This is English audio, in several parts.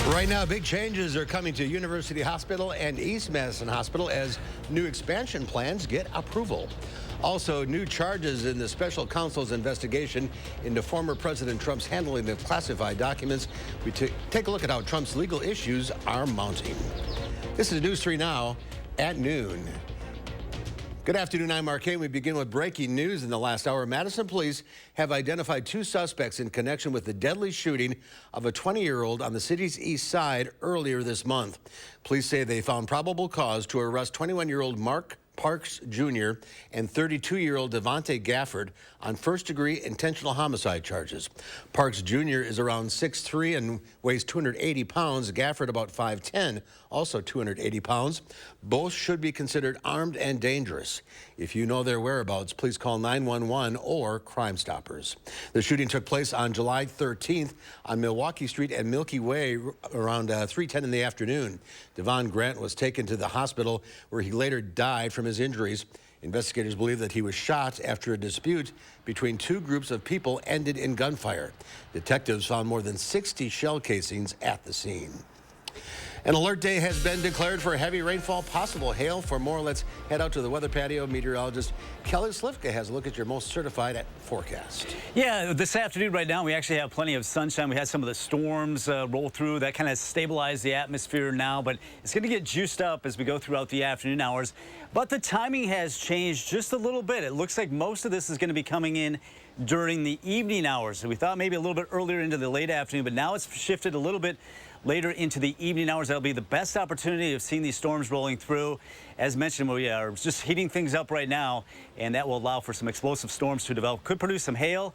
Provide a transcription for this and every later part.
Right now, big changes are coming to University Hospital and East Madison Hospital as new expansion plans get approval. Also, new charges in the special counsel's investigation into former President Trump's handling of classified documents. We take a look at how Trump's legal issues are mounting. This is News 3 Now at noon. Good afternoon, I'm Mark Kane. We begin with breaking news in the last hour. Madison police have identified two suspects in connection with the deadly shooting of a 20-year-old on the city's east side earlier this month. Police say they found probable cause to arrest 21-year-old Mark Parks Jr. and 32-year-old Devontae Gafford on first-degree intentional homicide charges. Parks Jr. is around 6'3" and weighs 280 pounds. Gafford about 5'10", also 280 pounds. Both should be considered armed and dangerous. If you know their whereabouts, please call 911 or Crime Stoppers. The shooting took place on July 13th on Milwaukee Street and Milky Way around 3:10 in the afternoon. Devon Grant was taken to the hospital where he later died from his injuries. Investigators believe that he was shot after a dispute between two groups of people ended in gunfire. Detectives found more than 60 shell casings at the scene. An alert day has been declared for heavy rainfall, possible hail. For more, let's head out to the weather patio. Meteorologist Kelly Slifka has a look at your most certified forecast. Yeah, this afternoon right now we actually have plenty of sunshine. We had some of the storms roll through. That kind of stabilized the atmosphere now, but it's going to get juiced up as we go throughout the afternoon hours. But the timing has changed just a little bit. It looks like most of this is going to be coming in during the evening hours. We thought maybe a little bit earlier into the late afternoon, but now it's shifted a little bit later into the evening hours. That'll be the best opportunity of seeing these storms rolling through. As mentioned, we are just heating things up right now, and that will allow for some explosive storms to develop. Could produce some hail,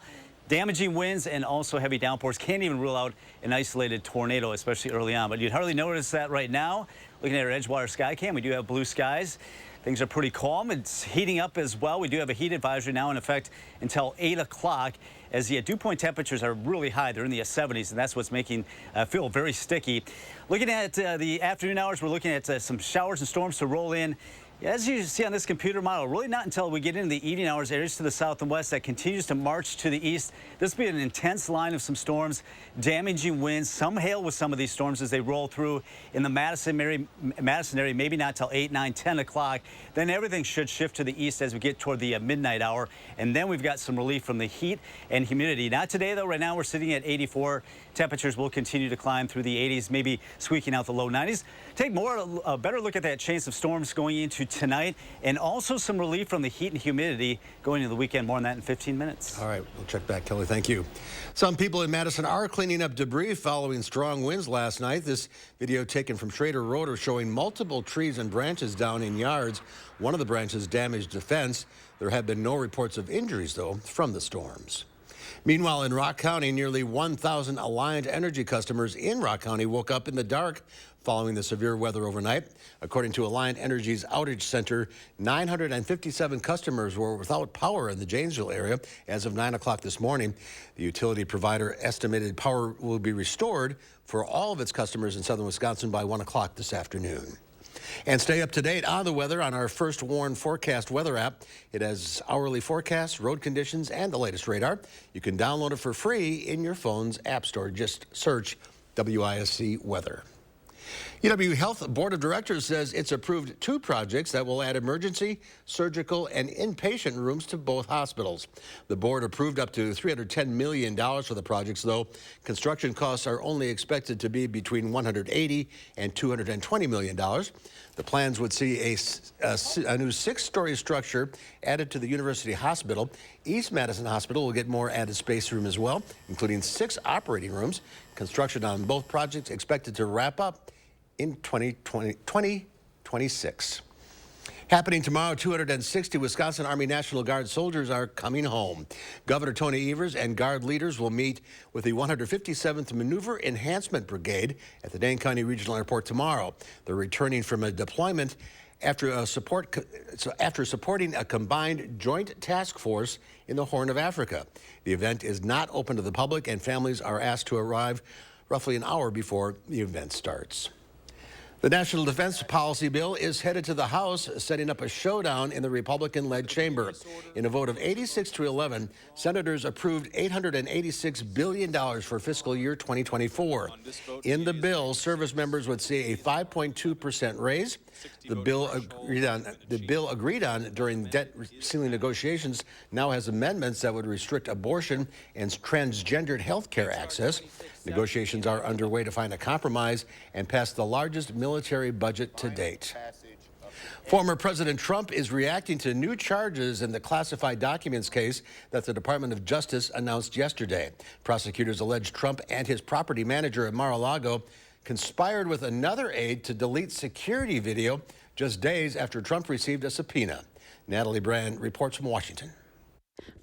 damaging winds, and also heavy downpours. Can't even rule out an isolated tornado, especially early on. But you'd hardly notice that right now. Looking at our Edgewater sky cam, we do have blue skies. Things are pretty calm. It's heating up as well. We do have a heat advisory now in effect until 8 o'clock, as the dew point temperatures are really high. They're in the 70s, and that's what's making feel very sticky. Looking at the afternoon hours, we're looking at some showers and storms to roll in. As you see on this computer model, really not until we get into the evening hours, areas to the south and west that continues to march to the east. This will be an intense line of some storms, damaging winds, some hail with some of these storms as they roll through in the Madison area, maybe not till 8, 9, 10 o'clock. Then everything should shift to the east as we get toward the midnight hour. And then we've got some relief from the heat and humidity. Not today, though. Right now we're sitting at 84. Temperatures will continue to climb through the 80s, maybe squeaking out the low 90s. Take a better look at that chance of storms going into tonight, and also some relief from the heat and humidity going into the weekend. More on that in 15 minutes. All right, we'll check back, Kelly. Thank you. Some people in Madison are cleaning up debris following strong winds last night. This video taken from Schrader Road is showing multiple trees and branches down in yards. One of the branches damaged a fence. There have been no reports of injuries, though, from the storms. Meanwhile, in Rock County, nearly 1,000 Alliant Energy customers in Rock County woke up in the dark following the severe weather overnight. According to Alliant Energy's outage center, 957 customers were without power in the Janesville area as of 9 o'clock this morning. The utility provider estimated power will be restored for all of its customers in southern Wisconsin by 1 o'clock this afternoon. And stay up to date on the weather on our First Warn Forecast weather app. It has hourly forecasts, road conditions, and the latest radar. You can download it for free in your phone's app store. Just search WISC Weather. UW Health Board of Directors says it's approved 2 projects that will add emergency, surgical, and inpatient rooms to both hospitals. The board approved up to $310 million for the projects, though construction costs are only expected to be between $180 and $220 million. The plans would see a new 6-story structure added to the University Hospital. East Madison Hospital will get more added space room as well, including 6 operating rooms. Construction on both projects expected to wrap up in 2026. Happening tomorrow, 260 Wisconsin Army National Guard soldiers are coming home. Governor Tony Evers and Guard leaders will meet with the 157th Maneuver Enhancement Brigade at the Dane County Regional Airport tomorrow. They're returning from a deployment after supporting a combined joint task force in the Horn of Africa. The event is not open to the public, and families are asked to arrive roughly an hour before the event starts. The National Defense Policy Bill is headed to the House, setting up a showdown in the Republican-led chamber. In a vote of 86 to 11, senators approved $886 billion for fiscal year 2024. In the bill, service members would see a 5.2% raise. The bill agreed on during debt ceiling negotiations now has amendments that would restrict abortion and transgendered health care access. Negotiations are underway to find a compromise and pass the largest military budget to date. Former President Trump is reacting to new charges in the classified documents case that the Department of Justice announced yesterday. Prosecutors allege Trump and his property manager at Mar-a-Lago conspired with another aide to delete security video just days after Trump received a subpoena. Natalie Brand reports from Washington.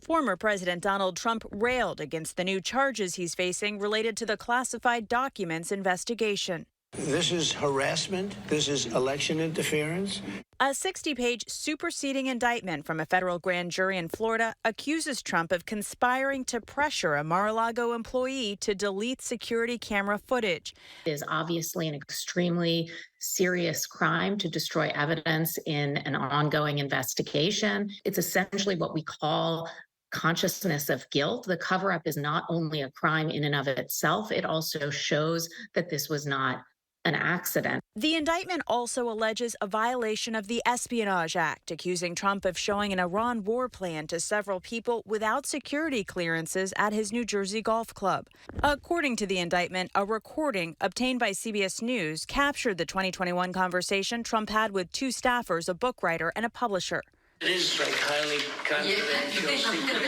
Former President Donald Trump railed against the new charges he's facing related to the classified documents investigation. This is harassment. This is election interference. A 60-page superseding indictment from a federal grand jury in Florida accuses Trump of conspiring to pressure a Mar-a-Lago employee to delete security camera footage. It is obviously an extremely serious crime to destroy evidence in an ongoing investigation. It's essentially what we call consciousness of guilt. The cover-up is not only a crime in and of itself, it also shows that this was not an accident. The indictment also alleges a violation of the Espionage Act, accusing Trump of showing an Iran war plan to several people without security clearances at his New Jersey golf club. According to the indictment, a recording obtained by CBS News captured the 2021 conversation Trump had with two staffers, a book writer and a publisher. It is like highly confidential secret.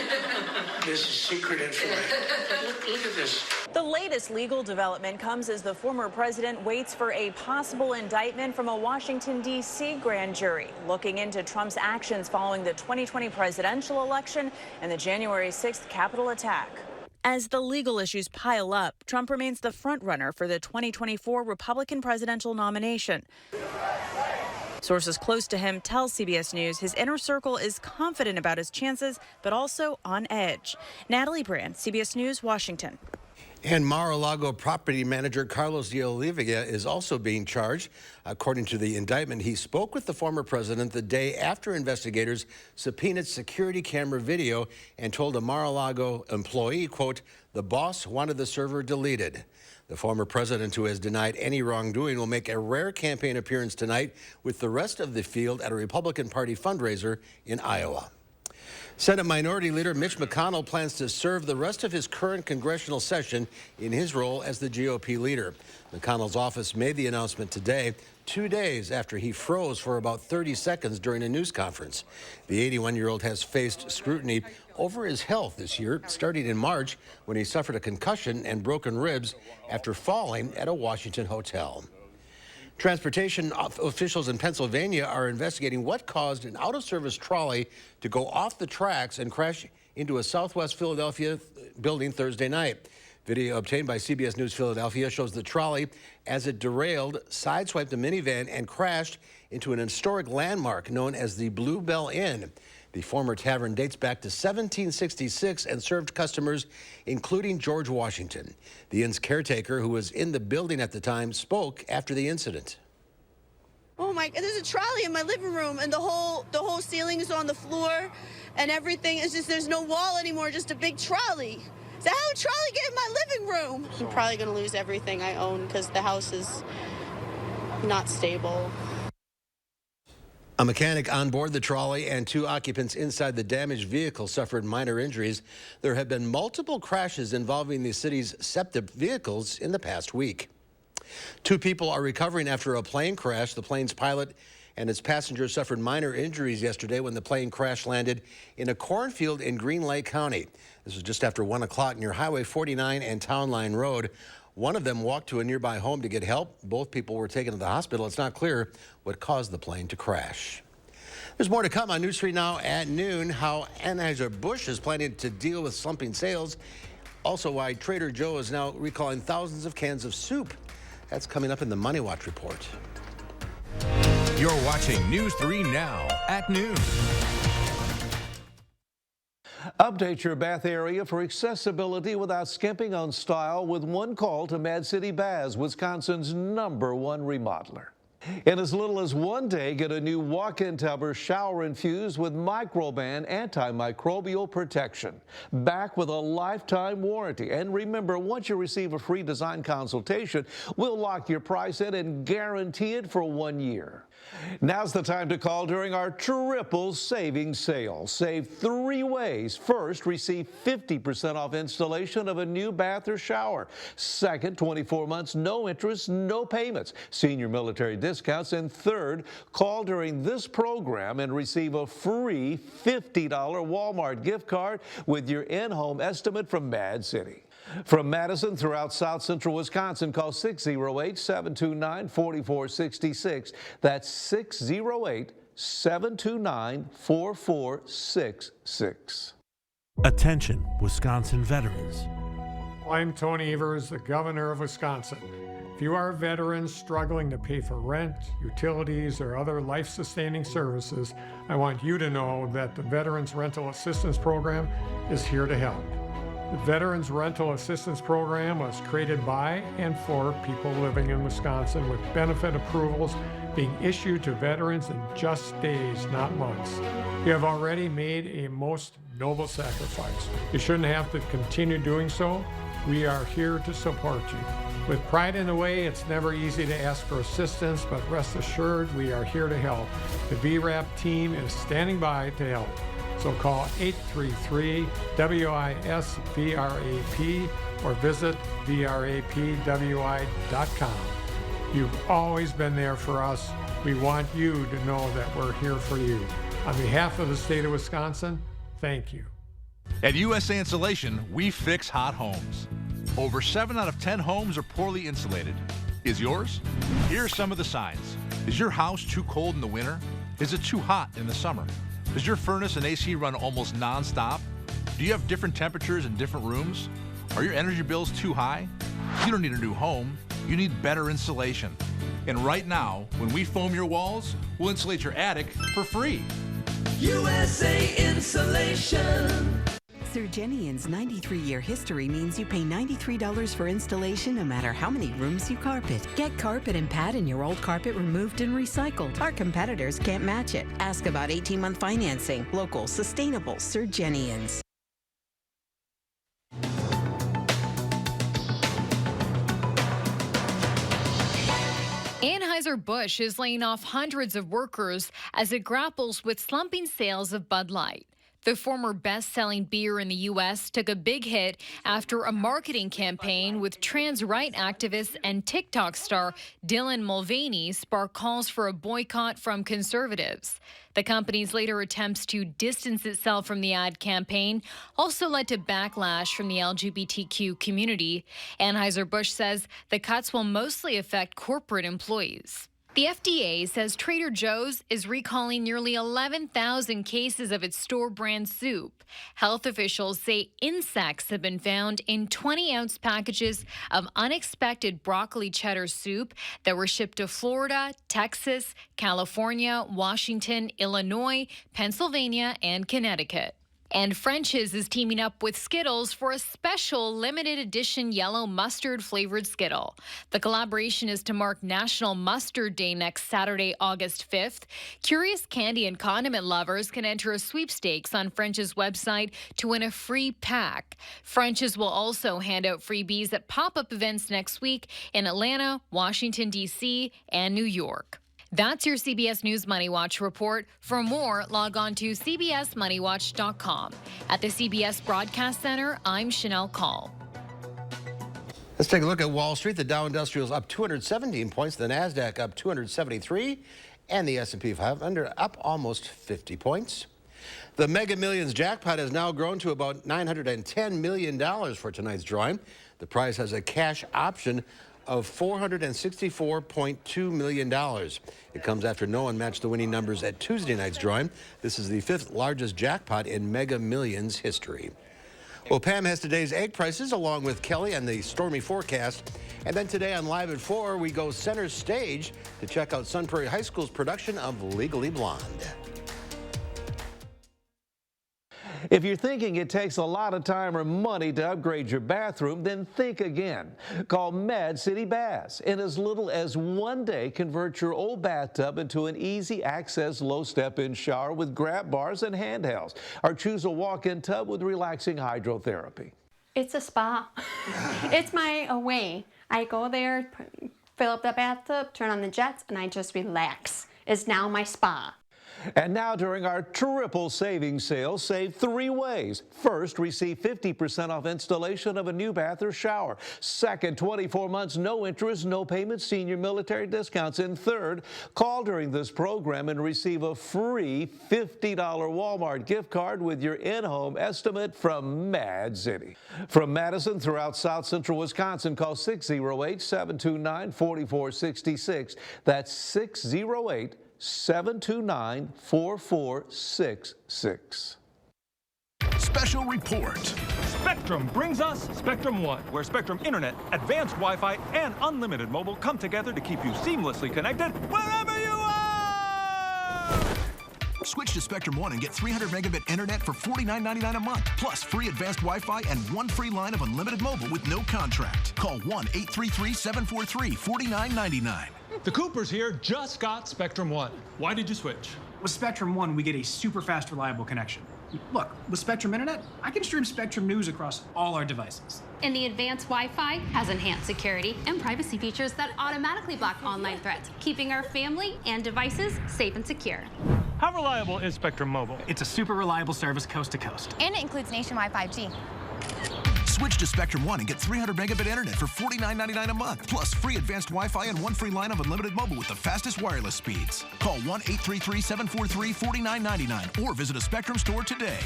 This is secret information. Look at this. The latest legal development comes as the former president waits for a possible indictment from a Washington, D.C. grand jury looking into Trump's actions following the 2020 presidential election and the January 6th Capitol attack. As the legal issues pile up, Trump remains the frontrunner for the 2024 Republican presidential nomination. Sources close to him tell CBS News his inner circle is confident about his chances, but also on edge. Natalie Brand, CBS News, Washington. And Mar-a-Lago property manager Carlos de Oliveira is also being charged. According to the indictment, he spoke with the former president the day after investigators subpoenaed security camera video and told a Mar-a-Lago employee, quote, "The boss wanted the server deleted." The former president, who has denied any wrongdoing, will make a rare campaign appearance tonight with the rest of the field at a Republican Party fundraiser in Iowa. Senate Minority Leader Mitch McConnell plans to serve the rest of his current congressional session in his role as the GOP leader. McConnell's office made the announcement today, 2 days after he froze for about 30 seconds during a news conference. The 81-year-old has faced scrutiny over his health this year, starting in March when he suffered a concussion and broken ribs after falling at a Washington hotel. Transportation officials in Pennsylvania are investigating what caused an out-of-service trolley to go off the tracks and crash into a Southwest Philadelphia building Thursday night. Video obtained by CBS News Philadelphia shows the trolley, as it derailed, sideswiped a minivan and crashed into an historic landmark known as the Blue Bell Inn. The former tavern dates back to 1766 and served customers, including George Washington. The inn's caretaker, who was in the building at the time, spoke after the incident. Oh my, there's a trolley in my living room and the whole ceiling is on the floor and everything is just, there's no wall anymore, just a big trolley. Is that how a trolley get in my living room? I'm probably gonna lose everything I own because the house is not stable. A mechanic on board the trolley and 2 occupants inside the damaged vehicle suffered minor injuries. There have been multiple crashes involving the city's SEPTA vehicles in the past week. 2 people are recovering after a plane crash. The plane's pilot and its passengers suffered minor injuries yesterday when the plane crash landed in a cornfield in Green Lake County. This was just after 1 o'clock near Highway 49 and Town Line Road. One of them walked to a nearby home to get help. Both people were taken to the hospital. It's not clear what caused the plane to crash. There's more to come on News 3 Now at noon. How Anheuser-Busch is planning to deal with slumping sales. Also, why Trader Joe is now recalling thousands of cans of soup. That's coming up in the Money Watch report. You're watching News 3 Now at noon. Update your Bath area for accessibility without skimping on style with one call to Mad City Baths, Wisconsin's #1 remodeler. In as little as one day, get a new walk-in tub shower infused with Microban antimicrobial protection. Back with a lifetime warranty. And remember, once you receive a free design consultation, we'll lock your price in and guarantee it for 1 year. Now's the time to call during our triple savings sale. Save 3 ways. First, receive 50% off installation of a new bath or shower. Second, 24 months, no interest, no payments, senior military discounts. And third, call during this program and receive a free $50 Walmart gift card with your in-home estimate from Mad City. From Madison throughout South Central Wisconsin, call 608-729-4466. That's 608-729-4466. Attention, Wisconsin veterans. I'm Tony Evers, the governor of Wisconsin. If you are a veteran struggling to pay for rent, utilities, or other life-sustaining services, I want you to know that the Veterans Rental Assistance Program is here to help. The Veterans Rental Assistance Program was created by and for people living in Wisconsin, with benefit approvals being issued to veterans in just days, not months. You have already made a most noble sacrifice. You shouldn't have to continue doing so. We are here to support you. With pride in the way, it's never easy to ask for assistance, but rest assured we are here to help. The VRAP team is standing by to help. So call 833-WISC-VRAP or visit VRAPWI.com. You've always been there for us. We want you to know that we're here for you. On behalf of the state of Wisconsin, thank you. At USA Insulation, we fix hot homes. Over 7 out of 10 homes are poorly insulated. Is yours? Here are some of the signs. Is your house too cold in the winter? Is it too hot in the summer? Does your furnace and AC run almost non-stop? Do you have different temperatures in different rooms? Are your energy bills too high? You don't need a new home. You need better insulation. And right now, when we foam your walls, we'll insulate your attic for free. USA Insulation. Surgenian's 93-year history means you pay $93 for installation no matter how many rooms you carpet. Get carpet and pad in your old carpet removed and recycled. Our competitors can't match it. Ask about 18-month financing. Local, sustainable Surgenians. Anheuser-Busch is laying off hundreds of workers as it grapples with slumping sales of Bud Light. The former best-selling beer in the U.S. took a big hit after a marketing campaign with trans right activist and TikTok star Dylan Mulvaney sparked calls for a boycott from conservatives. The company's later attempts to distance itself from the ad campaign also led to backlash from the LGBTQ community. Anheuser-Busch says the cuts will mostly affect corporate employees. The FDA says Trader Joe's is recalling nearly 11,000 cases of its store brand soup. Health officials say insects have been found in 20-ounce packages of unexpected broccoli cheddar soup that were shipped to Florida, Texas, California, Washington, Illinois, Pennsylvania, and Connecticut. And French's is teaming up with Skittles for a special limited edition yellow mustard flavored Skittle. The collaboration is to mark National Mustard Day next Saturday, August 5th. Curious candy and condiment lovers can enter a sweepstakes on French's website to win a free pack. French's will also hand out freebies at pop-up events next week in Atlanta, Washington, D.C., and New York. That's your CBS News Money Watch report. For more, log on to cbsmoneywatch.com. At the CBS Broadcast Center, I'm Chanel Call. Let's take a look at Wall Street. The Dow Industrials up 217 points, the NASDAQ up 273, and the S&P 500 up almost 50 points. The Mega Millions jackpot has now grown to about $910 million for tonight's drawing. The prize has a cash option of $464.2 million. It comes after no one matched the winning numbers at Tuesday night's drawing. This is the 5th largest jackpot in Mega Millions history. Well, Pam has today's egg prices along with Kelly and the stormy forecast. And then today on Live at 4, we go center stage to check out Sun Prairie High School's production of Legally Blonde. If you're thinking it takes a lot of time or money to upgrade your bathroom, then think again. Call Mad City Baths. In as little as 1 day, convert your old bathtub into an easy access low step-in shower with grab bars and handhelds. Or choose a walk-in tub with relaxing hydrotherapy. It's a spa. It's my way. I go there, fill up the bathtub, turn on the jets, and I just relax. It's now my spa. And now during our triple savings sale, save 3 ways. First, receive 50% off installation of a new bath or shower. Second, 24 months, no interest, no payments, senior military discounts. And third, call during this program and receive a free $50 Walmart gift card with your in-home estimate from Mad City. From Madison throughout South Central Wisconsin, call 608-729-4466. That's 608-729-4466. Special report. Spectrum brings us Spectrum One, where Spectrum Internet, advanced Wi-Fi, and unlimited mobile come together to keep you seamlessly connected wherever you are! Switch to Spectrum One and get 300 megabit internet for $49.99 a month, plus free advanced Wi-Fi and 1 free line of unlimited mobile with no contract. Call 1-833-743-4999. The Coopers here just got Spectrum One. Why did you switch? With Spectrum One, we get a super fast, reliable connection. Look, with Spectrum Internet, I can stream Spectrum News across all our devices. And the advanced Wi-Fi has enhanced security and privacy features that automatically block online threats, keeping our family and devices safe and secure. How reliable is Spectrum Mobile? It's a super reliable service coast to coast. And it includes nationwide 5G. Switch to Spectrum One and get 300 megabit internet for $49.99 a month, plus free advanced Wi-Fi and 1 free line of unlimited mobile with the fastest wireless speeds. Call 1-833-743-4999 or visit a Spectrum store today.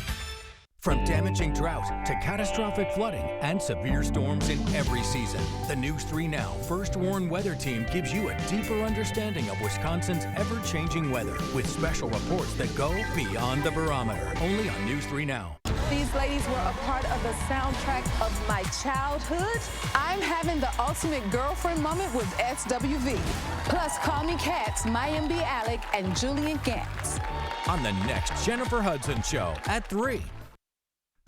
From damaging drought to catastrophic flooding and severe storms in every season, the News 3 Now First Warn Weather Team gives you a deeper understanding of Wisconsin's ever-changing weather with special reports that go beyond the barometer. Only on News 3 Now. These ladies were a part of the soundtrack of my childhood. I'm having the ultimate girlfriend moment with SWV. Plus, Call Me Cats, Mayim B. Alec, and Julian Gantz. On the next Jennifer Hudson Show at 3.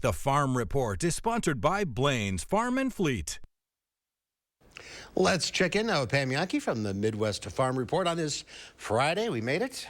The Farm Report is sponsored by Blaine's Farm and Fleet. Let's check in now with Pam Yankee from the Midwest Farm Report on this Friday. We made it.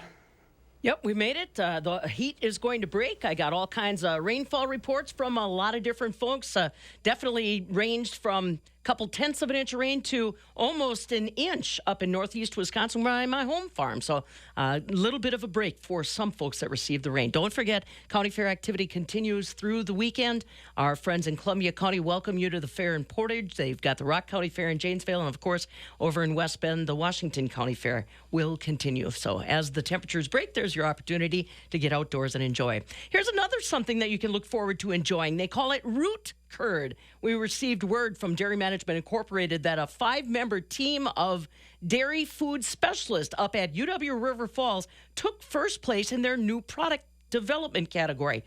Yep, we made it. The heat is going to break. I got all kinds of rainfall reports from a lot of different folks. Definitely ranged from a couple tenths of an inch of rain to almost an inch up in northeast Wisconsin where I'm my home farm. So a little bit of a break for some folks that received the rain. Don't forget, County Fair activity continues through the weekend. Our friends in Columbia County welcome you to the fair in Portage. They've got the Rock County Fair in Janesville. And, of course, over in West Bend, the Washington County Fair will continue. So as the temperatures break, there's your opportunity to get outdoors and enjoy. Here's another something that you can look forward to enjoying. They call it root curd. We received word from Dairy Management Incorporated that a 5-member team of dairy food specialists up at UW River Falls took first place in their new product development category.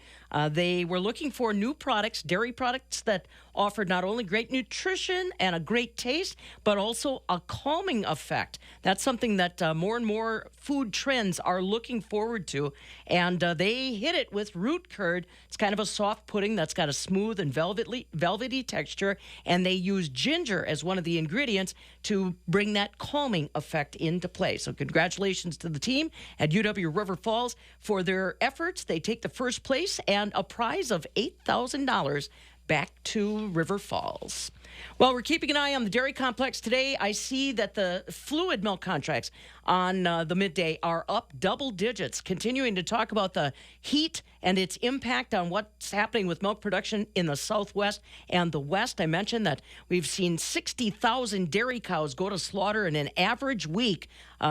They were looking for new products, dairy products that offered not only great nutrition and a great taste, but also a calming effect. That's something that more and more food trends are looking forward to. And they hit it with root curd. It's kind of a soft pudding that's got a smooth and velvety texture. And they use ginger as one of the ingredients to bring that calming effect into play. So congratulations to the team at UW River Falls for their efforts. They take the first place and a prize of $8,000 back to River Falls. Well, we're keeping an eye on the dairy complex today. I see that the fluid milk contracts on the midday are up double digits, continuing to talk about the heat and its impact on what's happening with milk production in the Southwest and the West. I mentioned that we've seen 60,000 dairy cows go to slaughter in an average week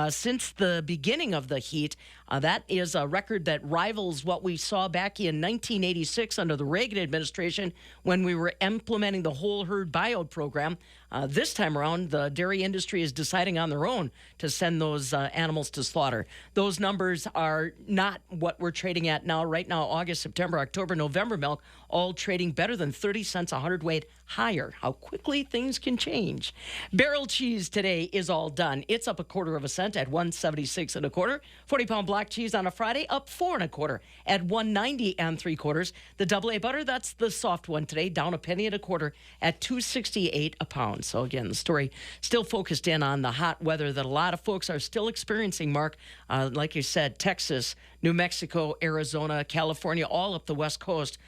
since the beginning of the heat. That is a record that rivals what we saw back in 1986 under the Reagan administration when we were implementing the whole herd buyout program. This time around, the dairy industry is deciding on their own to send those animals to slaughter. Those numbers are not what we're trading at now. Right now, August, September, October, November milk, all trading better than 30 cents a hundredweight higher. How quickly things can change. Barrel cheese today is all done. It's up 1/4 cent at 1.76 1/4. 40-pound block cheese on a Friday up 4 1/4 at 1.90 3/4. The AA butter, that's the soft one today, down 1 1/4 at 2.68 a pound. So again, the story still focused in on the hot weather that a lot of folks are still experiencing, Mark. Like you said, Texas, New Mexico, Arizona, California, all up the West Coast.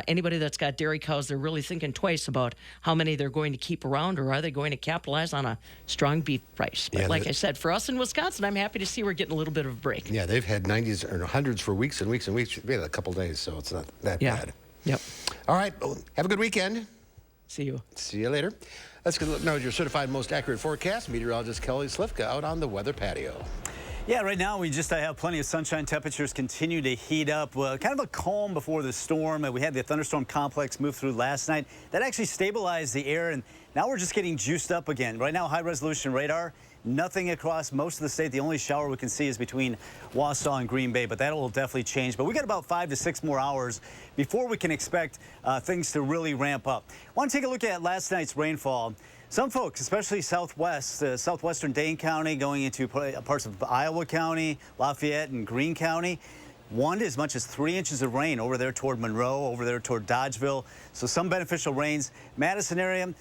Anybody that's got dairy cows, they're really thinking twice about how many they're going to keep around, or are they going to capitalize on a strong beef price. But like I said, for us in Wisconsin, I'm happy to see we're getting a little bit of a break. Yeah, they've had 90s or hundreds for weeks and weeks and weeks. We had a couple days, so it's not that bad. Yep. All right. Well, have a good weekend. See you. See you later. Let's get now your certified most accurate forecast. Meteorologist Kelly Slifka out on the weather patio. Yeah, right now we just have plenty of sunshine. Temperatures continue to heat up. Well, kind of a calm before the storm. We had the thunderstorm complex move through last night. That actually stabilized the air, and now we're just getting juiced up again. Right now, high-resolution radar. Nothing across most of the state. The only shower we can see is between Wausau and Green Bay, but that will definitely change. But we got about 5 to 6 more hours before we can expect things to really ramp up. I want to take a look at last night's rainfall. Some folks, especially southwestern Dane County, going into parts of Iowa County, Lafayette, and Greene County, 1 to as much as 3 inches of rain over there toward Monroe, over there toward Dodgeville. So some beneficial rains. Madison area,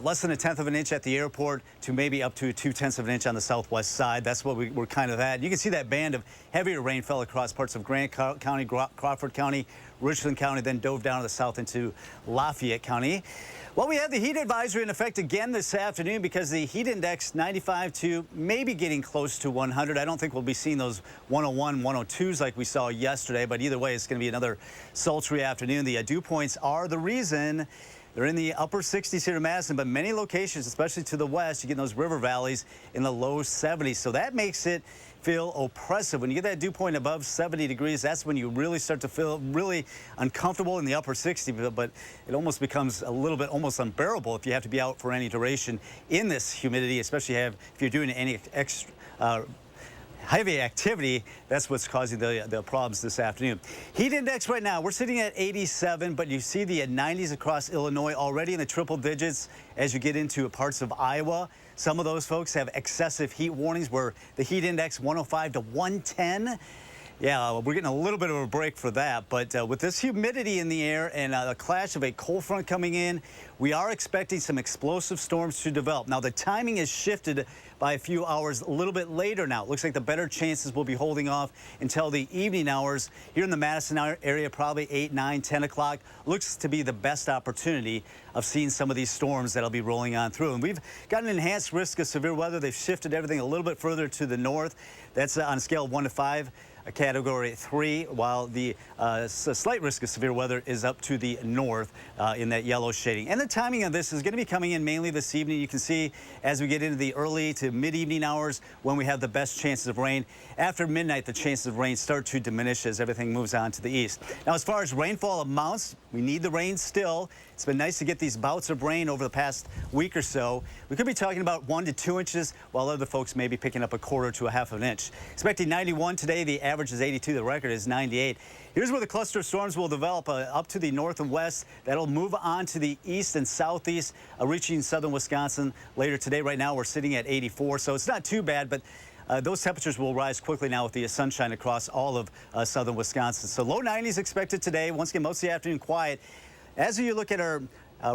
less than 1/10 of an inch at the airport to maybe up to 2/10 of an inch on the southwest side. That's what we're kind of at. You can see that band of heavier rain fell across parts of Grant County, Crawford County, Richland County, then dove down to the south into Lafayette County. Well, we have the heat advisory in effect again this afternoon because the heat index 95 to maybe getting close to 100. I don't think we'll be seeing those 101, 102s like we saw yesterday, but either way, it's going to be another sultry afternoon. The dew points are the reason. They're in the upper 60s here in Madison, but many locations, especially to the west, you get those river valleys in the low 70s. So that makes it feel oppressive. When you get that dew point above 70 degrees, that's when you really start to feel really uncomfortable in the upper 60s, but it almost becomes a little bit almost unbearable if you have to be out for any duration in this humidity, especially if you're doing any extra heavy activity. That's what's causing the problems this afternoon. Heat index right now, we're sitting at 87, but you see the 90s across Illinois already in the triple digits as you get into parts of Iowa. Some of those folks have excessive heat warnings where the heat index 105 to 110. Yeah, we're getting a little bit of a break for that, but with this humidity in the air and a clash of a cold front coming in, we are expecting some explosive storms to develop. Now, the timing is shifted by a few hours a little bit later now. It looks like the better chances will be holding off until the evening hours. Here in the Madison area, probably 8, 9, 10 o'clock. Looks to be the best opportunity of seeing some of these storms that'll be rolling on through. And we've got an enhanced risk of severe weather. They've shifted everything a little bit further to the north. That's on a scale of 1 to 5. A category 3, while the slight risk of severe weather is up to the north in that yellow shading. And the timing of this is going to be coming in mainly this evening. You can see as we get into the early to mid-evening hours when we have the best chances of rain. After midnight, the chances of rain start to diminish as everything moves on to the east. Now, as far as rainfall amounts, we need the rain still. It's been nice to get these bouts of rain over the past week or so. We could be talking about 1 to 2 inches, while other folks may be picking up 1/4 to 1/2 of an inch. Expecting 91 today. The average is 82. The record is 98. Here's where the cluster of storms will develop up to the north and west. That'll move on to the east and southeast, reaching southern Wisconsin later today. Right now, we're sitting at 84, so it's not too bad, but those temperatures will rise quickly now with the sunshine across all of southern Wisconsin. So low 90s expected today. Once again, most of the afternoon quiet. As you look at our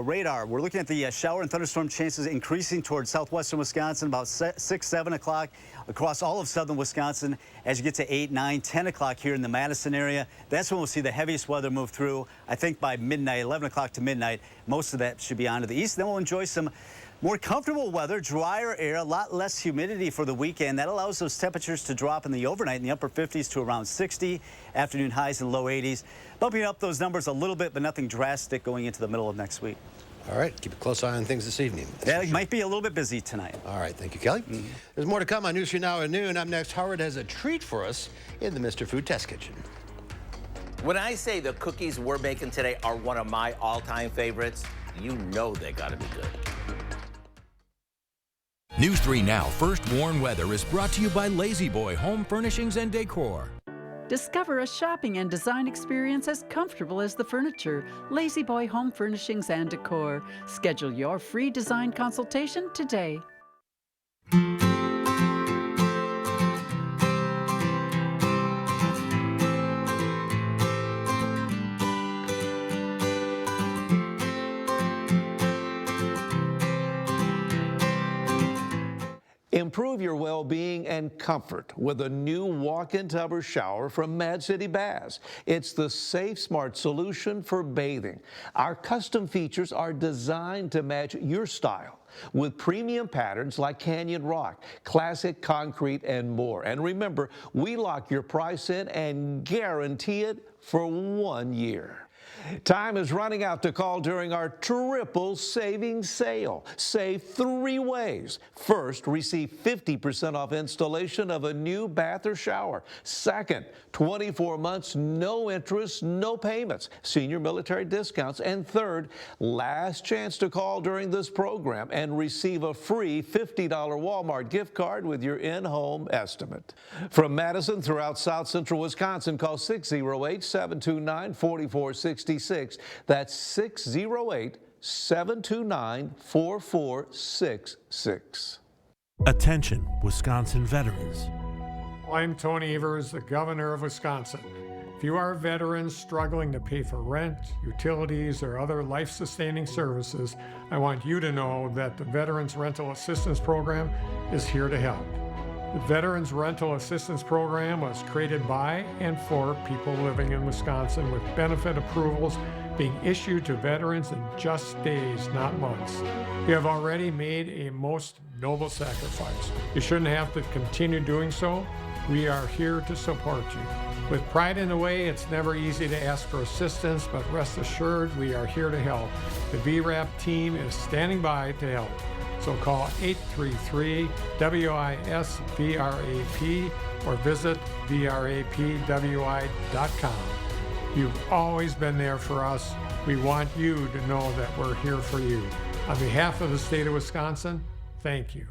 radar, we're looking at the shower and thunderstorm chances increasing towards southwestern Wisconsin about 6, 7 o'clock across all of southern Wisconsin. As you get to 8, 9, 10 o'clock here in the Madison area, that's when we'll see the heaviest weather move through. I think by midnight, 11 o'clock to midnight, most of that should be on to the east. Then we'll enjoy some more comfortable weather, drier air, a lot less humidity for the weekend. That allows those temperatures to drop in the overnight in the upper 50s to around 60. Afternoon highs in low 80s. Bumping up those numbers a little bit, but nothing drastic going into the middle of next week. All right, keep a close eye on things this evening. Yeah, it might be a little bit busy tonight. All right, thank you, Kelly. There's more to come on News 3 Now at noon. Up next, Howard has a treat for us in the Mr. Food Test Kitchen. When I say the cookies we're making today are one of my all-time favorites, you know they gotta be good. News 3 Now First Warn Weather is brought to you by Lazy Boy Home Furnishings and Decor. Discover a shopping and design experience as comfortable as the furniture. Lazy Boy Home Furnishings and Decor. Schedule your free design consultation today. Improve your well-being and comfort with a new walk-in tub or shower from Mad City Baths. It's the safe, smart solution for bathing. Our custom features are designed to match your style with premium patterns like Canyon Rock, classic concrete, and more. And remember, we lock your price in and guarantee it for 1 year. Time is running out to call during our triple savings sale. Save 3 ways. First, receive 50% off installation of a new bath or shower. Second, 24 months, no interest, no payments, senior military discounts. And third, last chance to call during this program and receive a free $50 Walmart gift card with your in-home estimate. From Madison throughout South Central Wisconsin, call 608-729-4466. That's 608-729-4466. Attention, Wisconsin veterans. I'm Tony Evers, the governor of Wisconsin. If you are veterans struggling to pay for rent, utilities, or other life-sustaining services, I want you to know that the Veterans Rental Assistance Program is here to help. The Veterans Rental Assistance Program was created by and for people living in Wisconsin, with benefit approvals being issued to veterans in just days, not months. You have already made a most noble sacrifice. You shouldn't have to continue doing so. We are here to support you. With pride in the way, it's never easy to ask for assistance, but rest assured we are here to help. The VRAP team is standing by to help. So call 833-WISC-VRAP or visit VRAPWI.com. You've always been there for us. We want you to know that we're here for you. On behalf of the state of Wisconsin, thank you.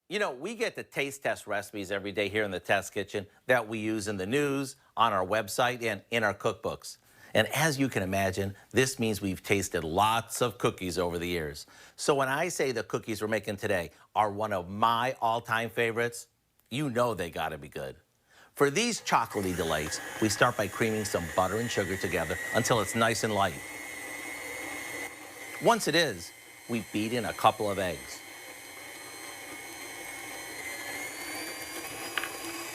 You know, we get to taste test recipes every day here in the Test Kitchen that we use in the news, on our website, and in our cookbooks. And as you can imagine, this means we've tasted lots of cookies over the years. So when I say the cookies we're making today are one of my all-time favorites, you know they gotta be good. For these chocolatey delights, we start by creaming some butter and sugar together until it's nice and light. Once it is, we beat in a couple of eggs.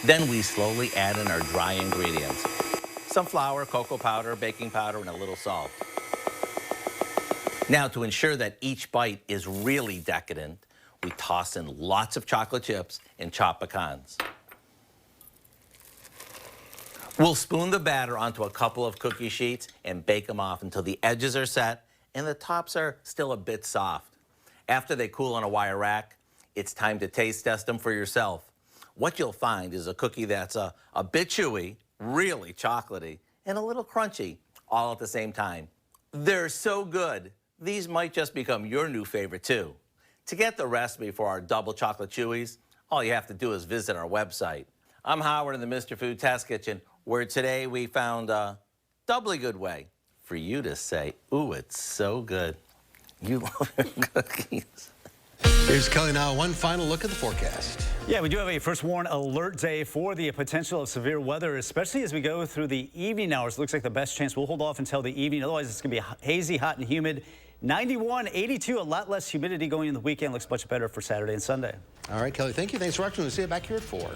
Then we slowly add in our dry ingredients. Some flour, cocoa powder, baking powder, and a little salt. Now, to ensure that each bite is really decadent, we toss in lots of chocolate chips and chopped pecans. We'll spoon the batter onto a couple of cookie sheets and bake them off until the edges are set and the tops are still a bit soft. After they cool on a wire rack, it's time to taste test them for yourself. What you'll find is a cookie that's a bit chewy, really chocolatey, and a little crunchy, all at the same time. They're so good, these might just become your new favorite too. To get the recipe for our double chocolate chewies, all you have to do is visit our website. I'm Howard in the Mr. Food Test Kitchen, where today we found a doubly good way for you to say, ooh, it's so good. You love your cookies. Here's Kelly now. One final look at the forecast. Yeah, we do have a first warn alert day for the potential of severe weather, especially as we go through the evening hours. Looks like the best chance we'll hold off until the evening. Otherwise, it's going to be hazy, hot, and humid. 91, 82, a lot less humidity going in the weekend. Looks much better for Saturday and Sunday. All right, Kelly, thank you. Thanks for watching. We'll see you back here at 4.